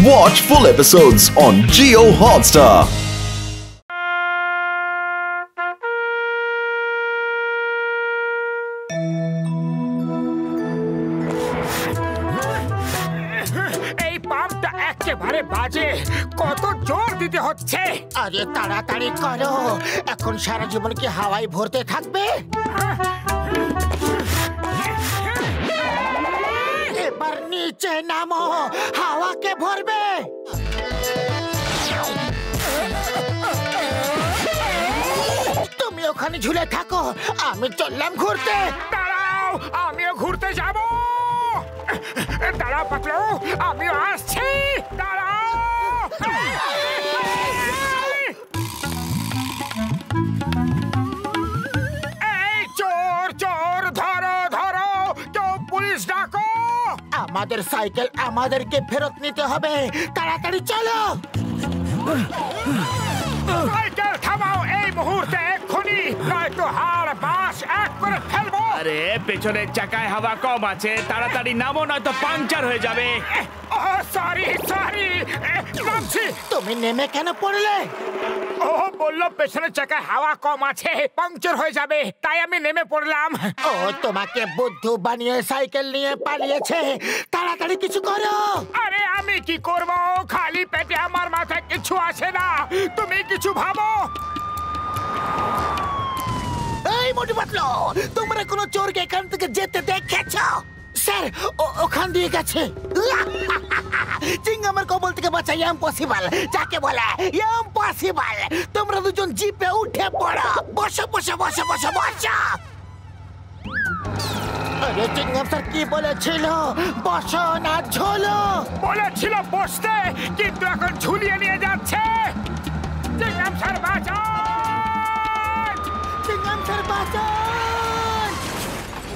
Watch full episodes on Jio Hotstar. একেবারে বাজে, কত জোর দিতে হচ্ছে। আরে তাড়াতাড়ি করো, এখন সারা জীবন কি হাওয়ায় ভরতে থাকবে? এবার নিচে নামো, হাওয়াকে ভরবে। তুমি ওখানে ঝুলে থাকো, আমি চললাম ঘুরতে। দাঁড়াও, আমিও ঘুরতে যাব। দাঁড়াও পাতলু, আমিও আসছি। দাঁড়াও। এই চোর চোর, ধরো ধরো, কেউ পুলিশ ডাকো। আমাদের সাইকেল আমাদেরকে ফেরত নিতে হবে, তাড়াতাড়ি চলো। সাইকেল থামাও এই মুহূর্তে, এক্ষুনি, নয়তো হাড় বাস এক করে ফেলবো। আরে পেছনের চাকায় হাওয়া কম আছে, তাড়াতাড়ি নামো নয়তো পাংচার হয়ে যাবে। সরি সরি, নামছি। তুমি নেমে কেন পড়লে? ও বললো পেছনের চাকায় হাওয়া কম আছে, পাংচার হয়ে যাবে, তাই আমি নেমে পড়লাম। ও তোমাকে বুদ্ধু বানিয়ে সাইকেল নিয়ে পালিয়েছে, তাড়াতাড়ি কিছু করো। আরে আমি কি করব, খালি পেটে আমার মাথায় কিছু আসে না, তুমি কিছু ভাবো। এই মোটু পাতলু, তোমরা কোনো চোরকে এখান থেকে যেতে দেখেছো? স্যার, ওখান দিয়ে গেছে। চিংগামের কবল থেকে বাঁচা ইম্পসিবল, যাকে বলে ইম্পসিবল। তোমরা দুজন জিপে উঠে পড়ো, বসো বসো বসো বসো বসো। আরে চিংগাম স্যার কি বলেছিল, বসো না ঝোলো? বলেছিল বসতে, কিন্তু এখন ঝুলিয়ে নিয়ে যাচ্ছে। চিংগাম স্যার বাঁচান, চিংগাম স্যার বাঁচান,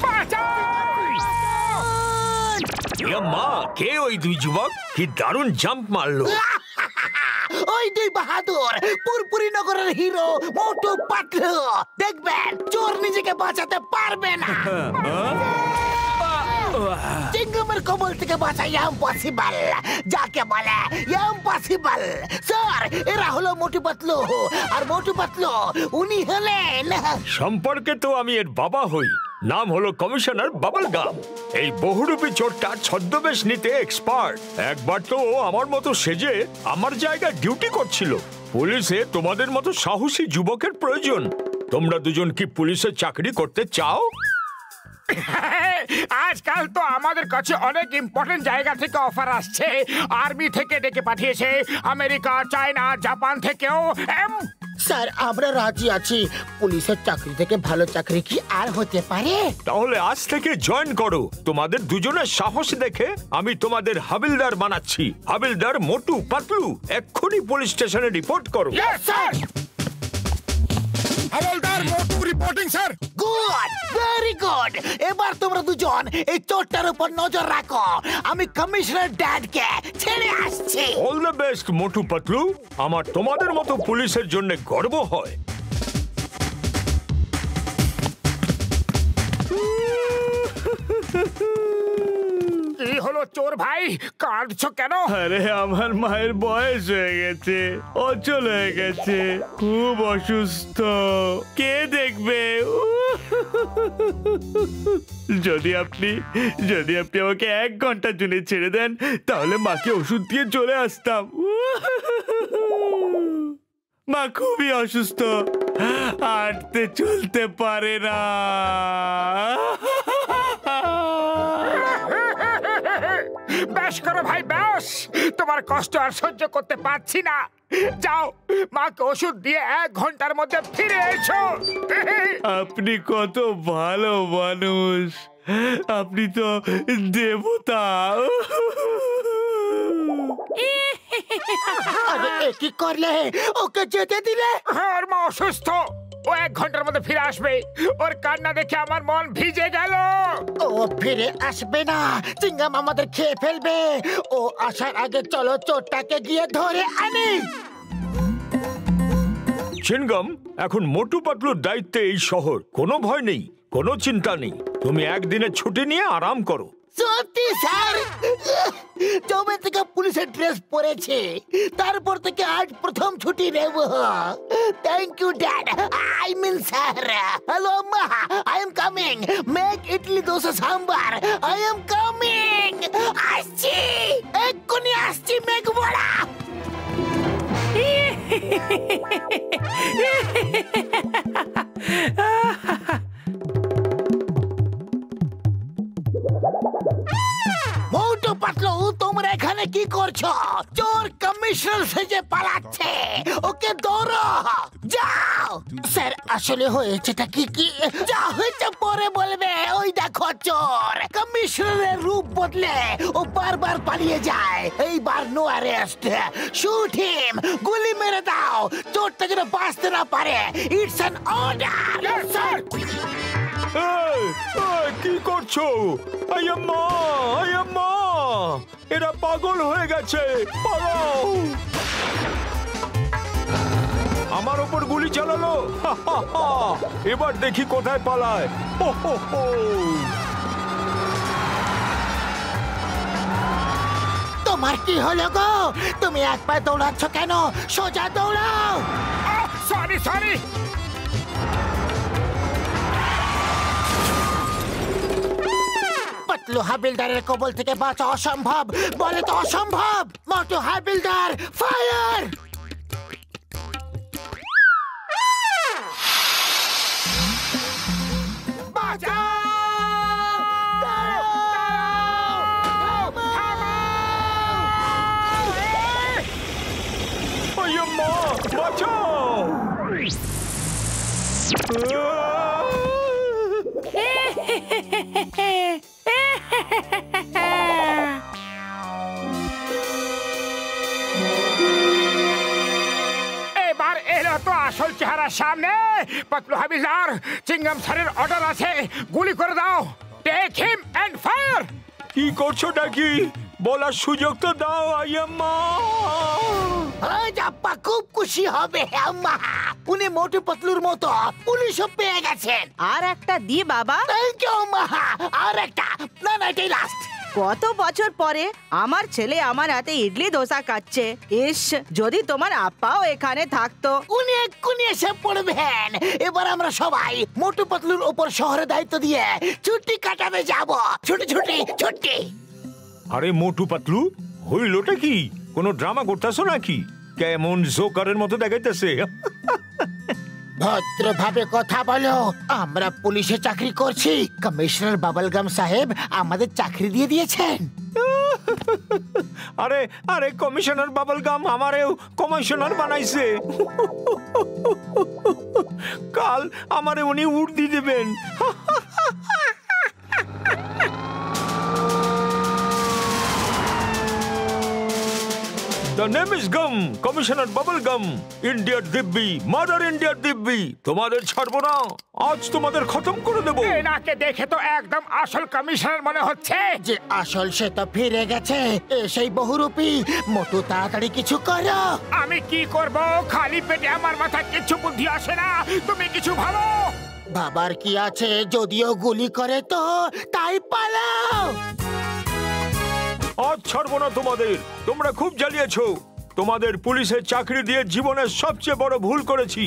বাঁচান। মা, কে ওই দুই যুবক? কি দারুণ জাম্প মারলো। ওই দুই বাহাদুর পুরপুরি নগরের হিরো মোটু পাতলু। দেখবেন চোর নিজেকে বাঁচাতে পারবে না। চিংগামের কবল থেকে বাঁচা ইম্পসিবল, যাকে বলে ইম্পসিবল। স্যার, এরা হলো মোটু পাতলু, আর মোটু পাতলু উনি হলেন। সম্পর্কে তো আমি এর বাবা হই, নাম হলো কমিশনার বাবল গাম। এই বহুরূপী চোরটা ছদ্মবেশ নিতে এক্সপার্ট। একবার তো ও আমার মতো সেজে আমার জায়গায় ডিউটি করছিল। পুলিশে তোমাদের মতো সাহসী যুবকের প্রয়োজন। তোমরা দুজন কি পুলিশে চাকরি করতে চাও? আজকাল তো আমাদের কাছে অনেক ইম্পর্টেন্ট জায়গা থেকে অফার আসছে। আর্মি থেকে ডেকে পাঠিয়েছে, আমেরিকা, চায়না, জাপান থেকেও। স্যার, আমরা রাজি আছি। পুলিশের চাকরি থেকে ভালো চাকরি কি আর হতে পারে? তাহলে আজ থেকে জয়েন করো। তোমাদের দুজনের সাহস দেখে আমি তোমাদের হাবিলদার বানাচ্ছি। হাবিলদার মোটু পাতলু, এক্ষুনি পুলিশ স্টেশনে রিপোর্ট করো। Yes sir. হাবিলদার Motu reporting sir. Good, very good. এবার তোমরা দুজন এই চোরটার উপর নজর রাখো, আমি কমিশনার ড্যাডকে ছেড়ে আসছি। All the best Motu Patlu. আমার তোমাদের মতো পুলিশের জন্য গর্ব হয়। কি হলো চোর ভাই, কাঁদছো কেন? আরে আমার মায়ের বয়স হয়ে গেছে, অচল হয়ে গেছে, খুব অসুস্থ, কে দেখবে? যদি আপনি আমাকে 1 ঘন্টার জন্য ছেড়ে দেন, তাহলে মাকে ওষুধ দিয়ে চলে আসতাম। মা খুবই অসুস্থ, হাঁটতে চলতে পারে না। বেশ করো ভাই, বেশ। তোমার কষ্ট আর সহ্য করতে পারছি না। যাও, মাকে ওষুধ দিয়ে 1 ঘন্টার মধ্যে ফিরে এসো। আপনি কত ভালো মানুষ, আপনি তো দেবতা। আরে কি করলে, ওকে যেতে দিলে? ওর মা অসুস্থ, ও 1 ঘন্টার মধ্যে ফিরে আসবে। ওর কান্না দেখে আমার মন ভিজে গেল। ও ফিরে আসবে না, চিংগাম আমাদের খেয়ে ফেলবে। ও আসার আগে চলো চোরটাকে গিয়ে ধরে আনি। চিংগাম, এখন মোটু পাতলুর দায়িত্বে এই শহর। কোনো ভয় নেই, কোনো চিন্তা নেই। তুমি একদিনের ছুটি নিয়ে আরাম করো। সত্যি স্যার, যবে থেকে পুলিশের ড্রেস পরেছে তারপর থেকে আজ প্রথম ছুটি নেব। Thank you dad, I mean sir. Hello মা, I am coming. Make idli dosa sambar, I am coming. আসছি, এক্ষুনি আসছি মেঘ বড়া। মোটু পাতলু, তোমরা এখানে কি করছো? চোর কমিশনার সেজে পালাচ্ছে, ওকে ধরো। যাও। স্যার, আসলে হয়েছেটা কি? যা হয়েছে পরে বলবে। ওই দেখো চোর, কমিশনারের রূপ বদলে ও বারবার পালিয়ে যায়। এইবার নো অ্যারেস্ট, শুট হিম, গুলি মেরে দাও, চোরটা যেন বাঁচতে না পারে। It's an order. স্যার, কি করছো? আয়াম্মা, এরা পাগল হয়ে গেছে। পালাও! আমার ওপর গুলি চালালো। এবার দেখি কোথায় পালায়। তোমার কি হলো গো? তুমি এক পায়ে দৌড়াচ্ছ কেন? সোজা দৌড়াও। সরি। পাতলু হাবিলদারের কবল থেকে বাঁচা অসম্ভব। বলে তো অসম্ভব। মোটু হাবিলদার, ফায়ার! আয়াম্মা, বাঁচাও! এবার এলো তো আসল চেহারার সামনে। পাতলু হাবিলদার, চিংগাম স্যারের অর্ডার আছে, গুলি করে দাও। Take him and fire. কি করছো নাকি? বলার সুযোগ তো দাও আয়াম্মা। আজ আপ্পা খুব খুশি হবে। আম্মা, উনি মোটু পাতলুর মতো পুলিশও পেয়ে গেছেন। আর একটা দি বাবা। থ্যাংক ইউ মা। আর একটা না, এটাই লাস্ট। কত বছর পরে আমার ছেলে আমার হাতে ইডলি দোসা খাচ্ছে। ইস, যদি তোমার আপ্পাও এখানে থাকতো। উনি এক্ষুনি এসে পড়বেন। এবার আমরা সবাই মোটু পাতলুর উপর শহরে দায়িত্ব দিয়ে ছুটি কাটাতে যাব। ছুটি। আরে মোটু পাতলু, হইলোটা কি? কোনো ড্রামা করতেছো নাকি? কেমন জোকারের মতো দেখাইতেছে। ভদ্রভাবে কথা বলো। আমরা পুলিশে চাকরি করছি। কমিশনার বাবলগাম সাহেব আমাদের চাকরি দিয়ে দিয়েছেন। আরে কমিশনার বাবলগাম আমারেও কমিশনার বানাইছে। কাল আমারে উনি উর্দি দেবেন। The name is Gum, Commissioner Bubblegum, Indiaর দিব্যি, মাদার ইন্ডিয়ার দিব্যি। তোমাদের ছাড়বো না, আজ তোমাদের খতম করে দেবো। এনাকে দেখে তো একদম আসল কমিশনার মনে হচ্ছে। যে আসল সে তো ফিরে গেছে, সেই বহুরূপী। মোটু, তাড়াতাড়ি কিছু করো। আমি কি করব? খালি পেটে আমার মাথায় কিছু বুদ্ধি আসে না। তুমি কিছু ভাবো। বাবার কি আছে? যদিও গুলি করে তো তাই পালাও। আজ ছাড়বো না তোমাদের। তোমরা খুব জ্বালিয়েছো। তোমাদের পুলিশের চাকরি দিয়ে জীবনের সবচেয়ে বড় ভুল করেছি।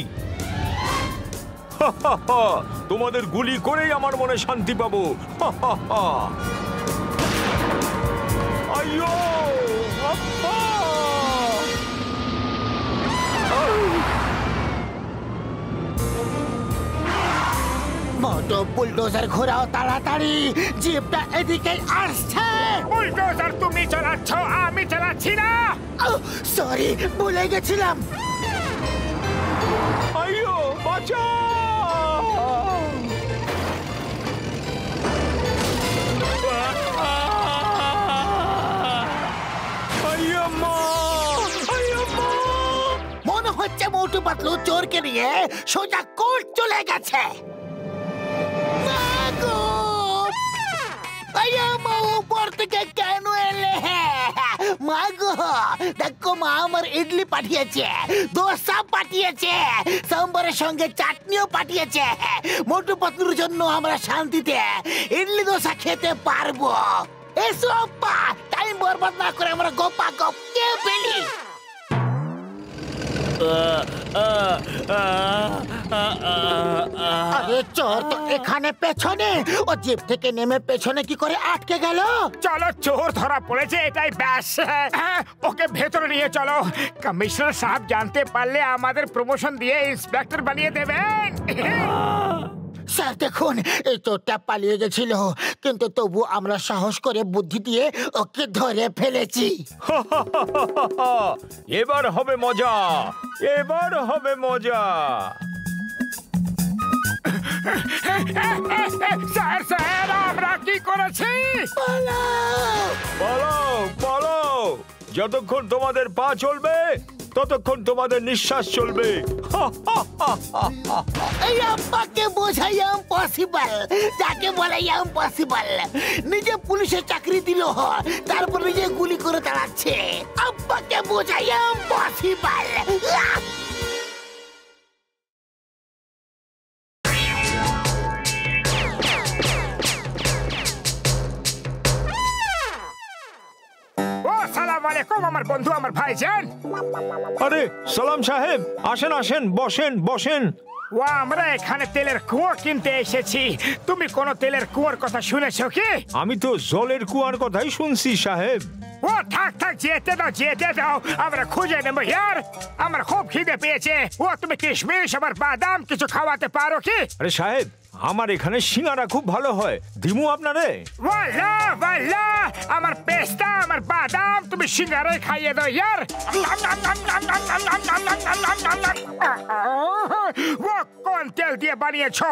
তোমাদের গুলি করেই আমার মনে শান্তি পাবো। আইয়ো! আব্বা! মোটু, বুলডোজার ঘোরাও তাড়াতাড়ি। জিপটা এদিকে আসছে। বুলডোজার তুমি চালাচ্ছ, আমি চালাচ্ছি না। সরি, ভুলে গেছিলাম। আইয়ো, বাঁচাও! আইয়াম্মা! আইয়াম্মা! মনে হচ্ছে মোটু পাতলু চোরকে নিয়ে সোজা কোর্ট চলে গেছে। মাগো! আয়াম্মা, উপর থেকে কেন এলে? মাগো, দেখো মা আমার ইডলি পাঠিয়েছে, দোসা পাঠিয়েছে, সাম্বারের সঙ্গে চাটনিও পাঠিয়েছে। মোটু পাতলুর জন্য আমরা শান্তিতে ইডলি দোসা খেতে পারবো। এসো আব্বা, টাইম বরবাদ না করে আমরা গোপা গপ কে পেলি। আরে চোর তো এখানে পেছনে, ও জিপ থেকে নেমে পেছনে কি করে আটকে গেল? চলো, চোর ধরা পড়েছে, এটাই ব্যাস। ওকে ভেতরে নিয়ে চলো। কমিশনার সাহেব জানতে পারলে আমাদের প্রমোশন দিয়ে ইন্সপেক্টর বানিয়ে দেবেন। স্যার দেখুন, এই চোরটা পালিয়ে গেছিল, কিন্তু তবু আমরা সাহস করে বুদ্ধি দিয়ে ওকে ধরে ফেলেছি। এবার হবে মজা, এবার হবে মজা। স্যার স্যার, আমরা কি করেছি? বলো বলো, যতক্ষণ তোমাদের পা চলবে ততক্ষণ তোমাদের নিঃশ্বাস চলবে। এই আব্বাকে বোঝাই ইম্পসিবল, যাকে বলে ইম্পসিবল। নিজে পুলিশের চাকরি দিল, তারপর নিজে গুলি করে তাড়াচ্ছে। আব্বাকে বোঝাই ইম্পসিবল। আসসালামু আলাইকুম আমার বন্ধু, আমার ভাইজান। আরে সালাম সাহেব, আসেন আসেন, বসেন বসেন। ও, আমরা এখানে তেলের কুয়ো কিনতে এসেছি। তুমি কোন তেলের কুয়োর কথা শুনেছো কি? আমি তো জলের কুয়ার কথাই শুনছি সাহেব। ও থাক থাক, যেতে দাও যেতে দাও, আমরা খুঁজে নেবো ইয়ার। আমার খুব খিদে পেয়েছে। ও তুমি কিশমিশ আবার বাদাম কিছু খাওয়াতে পারো কি? আরে সাহেব, আমার এখানে সিঙ্গারা খুব ভালো হয়, দিমু আপনারে? ওয়াল্লা ওয়াল্লা, আমার পেস্তা আমার বাদাম তুমি সিঙ্গারায় খাইয়ে দাও ইয়ার। ও কোন তেল দিয়ে বানিয়েছো?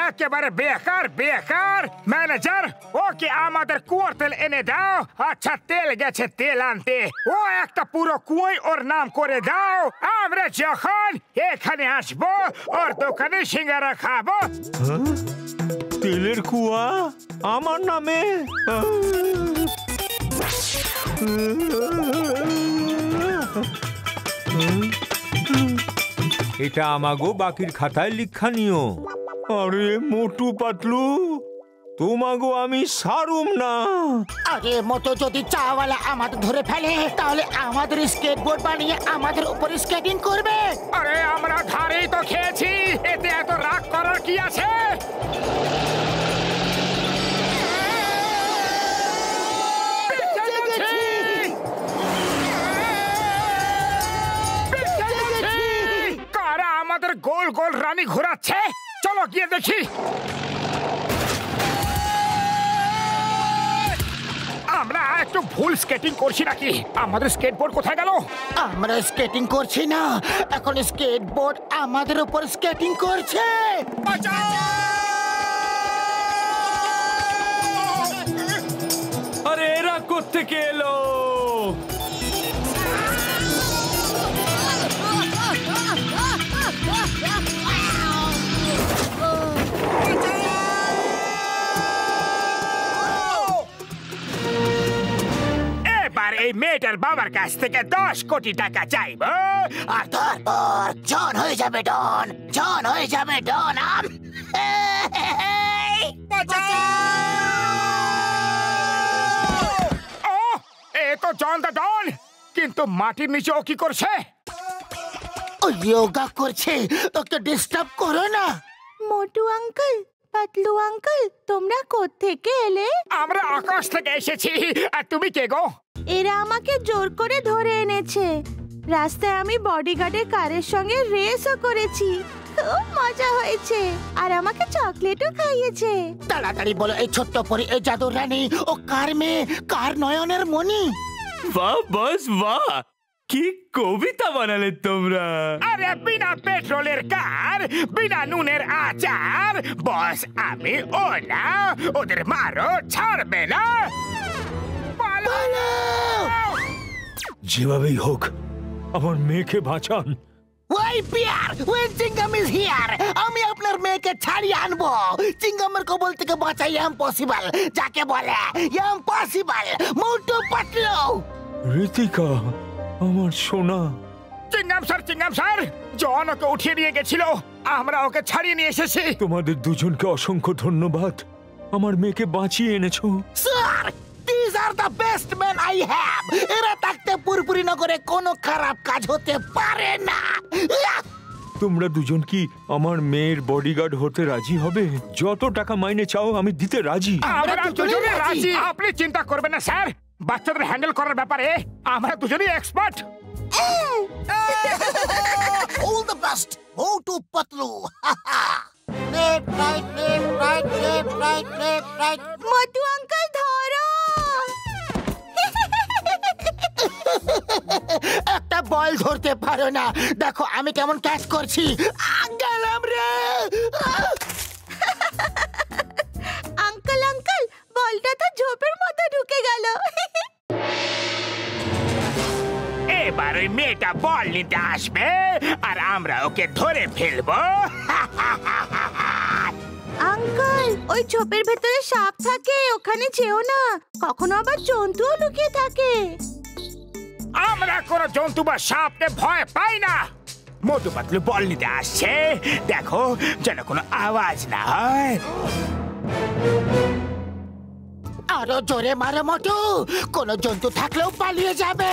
একেবারে বেকার বেকার। ম্যানেজার, ওকে আমাদের কুয়োর তেল এনে দাও। আচ্ছা, তেল গেছে তেল আনতে। ও একটা পুরো কুয়োই ওর নাম করে দাও। আমরা যখন এখানে আসবো ওর দোকানে সিঙ্গারা খাবো। তেলের কুয়া আমার নামে? এটা আমাগো বাকির খাতায় লিখা নিও। আরে মোটু পাতলু, তোমাগো আমি সারুম না। আরে মতো যদি চাওয়ালা আমাদের ধরে ফেলে, তাহলে আমাদের স্কেটবোর্ড বানিয়ে আমাদের উপর স্কেটিং করবে। আরে আমরা ধারেই তো খেয়েছি, এতে এত রাগ করার কি আছে? কারা আমাদের গোল গোল রানী ঘোরাচ্ছে? চলো গিয়ে দেখি। আমরা একটু ভুল স্কেটিং করছি নাকি? আমাদের স্কেটবোর্ড কোথায় গেল? আমরা স্কেটিং করছি না, এখন স্কেটবোর্ড আমাদের উপর স্কেটিং করছে। আরে এরা কোত্থেকে এলো? এবার এই মেয়েটার বাবার কাছ থেকে 10 কোটি টাকা চাইবো, আর তারপর জন হয়ে যাবে ডন, জন হয়ে যাবে ডন। ও, এ তো জন দা ডন, কিন্তু মাটির নিচে ও কি করছে? ও যোগা করছে, ওকে ডিস্টার্ব করো না। মোটু আঙ্কেল, পাতলু আঙ্কেল, তোমরা কোত্থেকে এলে? আমরা আকাশ থেকে এসেছি। আর তুমি কে গো? এরা আমাকে জোর করে ধরে এনেছে। রাস্তায় আমি বডিগার্ডের কারের সঙ্গে রেসও করেছি, খুব মজা হয়েছে, আর আমাকে চকলেটও খাইয়েছে। তাড়াতাড়ি বলো, এই ছোট্ট পরি, এই জাদুর রানী, ও কার মেয়ে, কার নয়নের মণি? বাহ বস বাহ, কি কবিতা বানালে তোমরা। আরে বিনা পেট্রোলের কার, বিনা নুনের আচার। বস আমি ওরা, ওদের মারো, ছাড়বে না। যেভাবেই হোক আমার মেয়েকে বাঁচান। ওই পিয়ার, ওই চিঙ্গাম ইজ হিয়ার। আমি আপনার মেয়েকে ছাড়িয়ে আনবো। চিঙ্গামের কবল থেকে বাঁচাই ইম্পসিবল, যাকে বলে ইম্পসিবল। মোটু পাতলু। ঋতিকা, আমার সোনা। চিংগাম স্যার, জন ওকে উঠিয়ে নিয়ে গেছিল, আমরা ওকে ছাড়িয়ে নিয়ে এসেছি। তোমাদের দুজনকে অসংখ্য ধন্যবাদ, আমার মেয়েকে বাঁচিয়ে এনেছো। Sir, this are the best man I have. এরা থাকতে পুরপুরি নগরে কোনো খারাপ কাজ হতে পারে না। তোমরা দুজন কি আমার মেয়ের বডিগার্ড হতে রাজি হবে? যত টাকা মাইনে চাও আমি দিতে রাজি। আমরা দুজনেই রাজি। আপনি চিন্তা করবেন না স্যার, বাচ্চাদের হ্যান্ডেল করার ব্যাপারে আমরা দুজনেই expert. All the best. Motu Patlu. Left, right, left, right, left, right, left, right. Motu uncle ধরো। একটা বল ধরতে পারো না, দেখো আমি কেমন ক্যাচ করছি। গেলাম রে। আঙ্কেল আঙ্কেল, বলটা তো ঝোপের মধ্যে ঢুকে গেল। এবার ওই মেয়েটা বল নিতে আসবে আর আমরা ওকে ধরে ফেলবো। আঙ্কেল, ওই ঝোপের ভেতরে সাপ থাকে, ওখানে যেও না। কখনো আবার জন্তুও লুকিয়ে থাকে। আমরা কোনো জন্তু বা সাপকে ভয় পাই না। মোটু পাতলু বল নিতে আসছে, দেখো যেন কোনো আওয়াজ না হয়। আরো জোরে মারো মোটু, কোনো জন্তু থাকলেও পালিয়ে যাবে।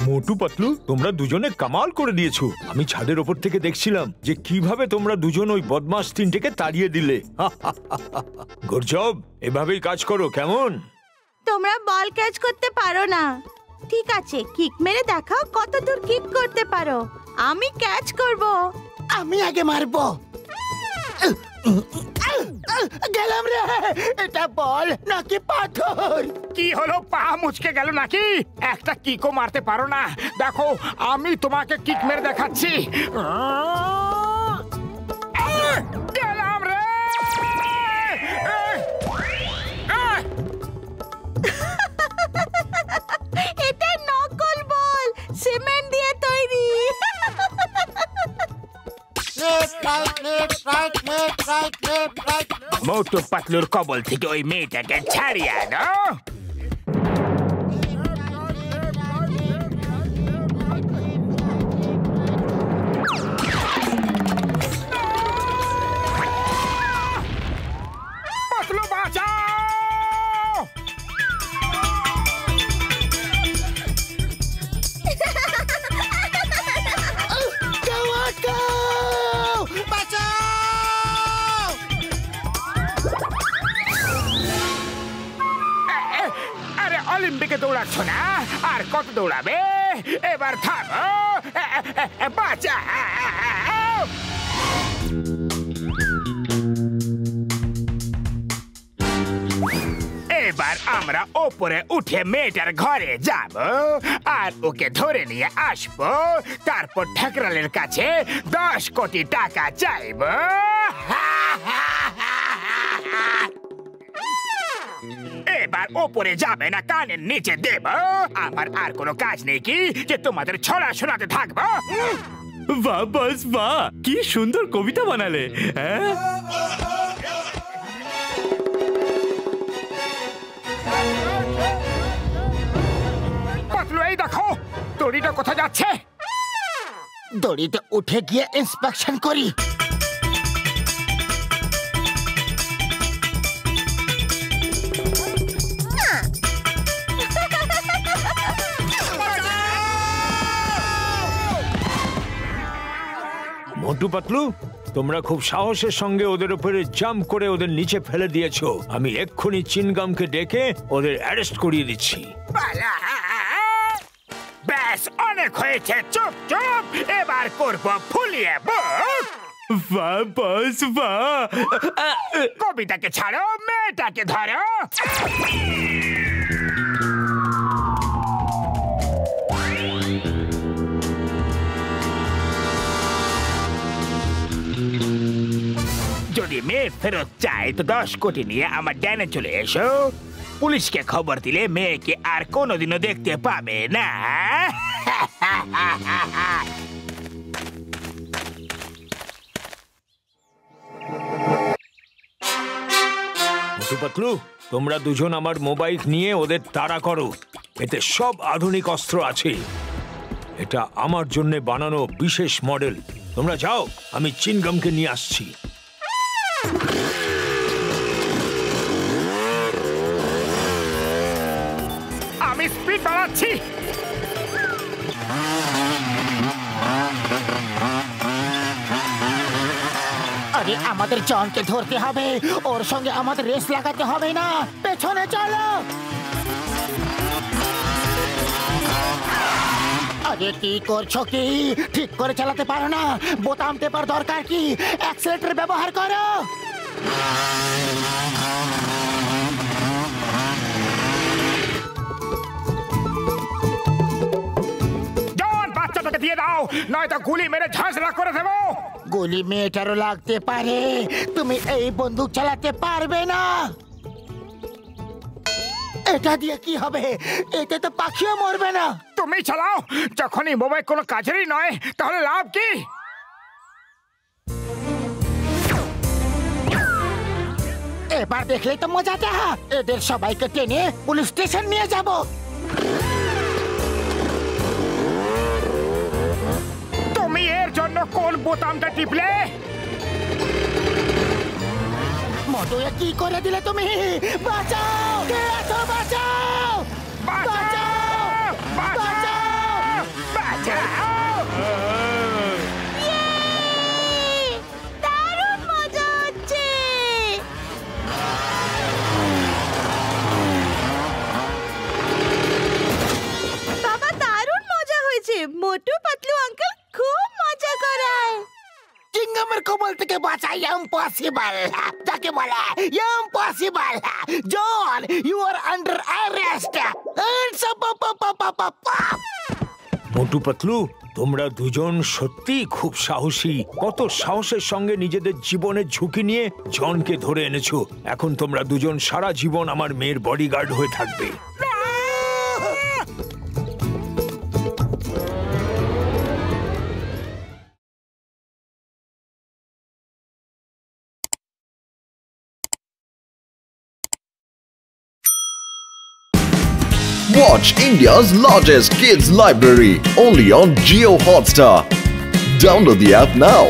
মোটু পাতলু, তোমরা দুজনে কামাল করে দিয়েছো। আমি ছাদের ওপর থেকে দেখছিলাম যে কিভাবে তোমরা দুজন ওই বদমাশ তিনটেকে তাড়িয়ে দিলে। গুড জব, এভাবেই কাজ করো কেমন? তোমরা বল ক্যাচ করতে পারো না, ঠিক আছে, কিক মেরে দেখাও কত দূর কিক করতে পারো। আমি ক্যাচ করব। আমি আগে মারবো। গেলাম রে। এটা বল নাকি পাথর? কি হলো, পা মুচকে গেল নাকি? একটা কিকও মারতে পারো না? দেখো আমি তোমাকে কিক মেরে দেখাচ্ছি। গেলাম রে। এটা নকল বল, সিমেন্ট দিয়ে তৈরি। মোটু পাতলুর কবল থেকে ওই মেয়েটাকে ছাড়িয়ে আনো। পাতলু বাঁচাও। আরে অলিম্পিকে দৌড়াচ্ছ না, আর কত দৌড়াবে? এবার থামো, বাঁচাও। এবার আমরা ওপরে উঠে মেয়েটার ঘরে যাব আর ওকে ধরে নিয়ে আসবো। তারপর ঠাকরালের কাছে 10 কোটি টাকা চাইব। এবার ওপরে যাবে না, কানের নিচে দেব। আমার আর কোনো কাজ নেই কি যে তোমাদের ছড়া শোনাতে থাকবো? বাহ বস বাহ, কি সুন্দর কবিতা বানালে। হ্যাঁ, পাতলু এই দেখো, দড়িটা কোথায় যাচ্ছে? দড়িতে উঠে গিয়ে ইন্সপেকশন করি। মোটু পাতলু, তোমরা খুব সাহসের সঙ্গে ওদের উপরে জাম্প করে ওদের নিচে ফেলে দিয়েছো। আমি এক্ষুনি চিনগামকে ডেকে ওদের অ্যারেস্ট করিয়ে দিচ্ছি। ব্যাস, অনেক হয়েছে, চুপ চুপ। এবার করবো ফুলিয়ে বুক। বাহ বস বাহ। কবিতাকে ছাড়ো, মেয়েটাকে ধরো। যদি মেয়ে ফেরত চায় তো 10 কোটি নিয়ে আমার ড্যানে চলে এসো। পুলিশকে খবর দিলে মেয়েকে আর কোনোদিনও দেখতে পাবে না। মোটু পাতলু, তোমরা দুজন আমার মোবাইল নিয়ে ওদের তাড়া করো। এতে সব আধুনিক অস্ত্র আছে। এটা আমার জন্য বানানো বিশেষ মডেল। তোমরা যাও, আমি চিনগামকে নিয়ে আসছি। আমি স্পিড বাড়াচ্ছি। আরে আমাদের জনকে ধরতে হবে, ওর সঙ্গে আমাদের রেস লাগাতে হবে না। পেছনে চলো। আরে কি করছো কি? ঠিক করে চালাতে পারো না? বোতাম টেপার দরকার কি? অ্যাক্সিলারেটর ব্যবহার করো। জন, বাচ্চাটাকে দিয়ে দাও, নয়তো গুলি মেরে ঝাঁঝরা করে দেবো। গুলি মেয়েটারও লাগতে পারে, তুমি এই বন্দুক চালাতে পারবে না। এটা দিয়ে কি হবে? এতে তো পাখিও মরবে না। তুমি চালাও। যখনই মোবাইল কোনো কাজেরই নয়, তাহলে লাভ কি? এবার দেখলে তো মজাটা। এদের সবাইকে টেনে পুলিশ স্টেশন নিয়ে যাব। তুমি এর জন্য কোন বোতামটা টিপলে? মোটু, এ কি করে দিলে তুমি? বাঁচাও! কে আছো? বাঁচাও! বাঁচাও! বাঁচাও! বাঁচাও! দারুণ মজা হচ্ছে। বাবা, দারুণ মজা হয়েছে। মোটু পাতলু আঙ্কেল খুব মজা করায়। চিংগামের কবল থেকে বাঁচা ইম্পসিবল। তাকে বলে impossible. John, you are under arrest. Motu Patlu, তোমরা দুজন সত্যি খুব সাহসী। কত সাহসের সঙ্গে নিজেদের জীবনের ঝুঁকি নিয়ে জনকে ধরে এনেছো। এখন তোমরা দুজন সারা জীবন আমার মেয়ের বডিগার্ড হয়ে থাকবে। Watch India's largest kids library only on Jio Hotstar. Download the app now.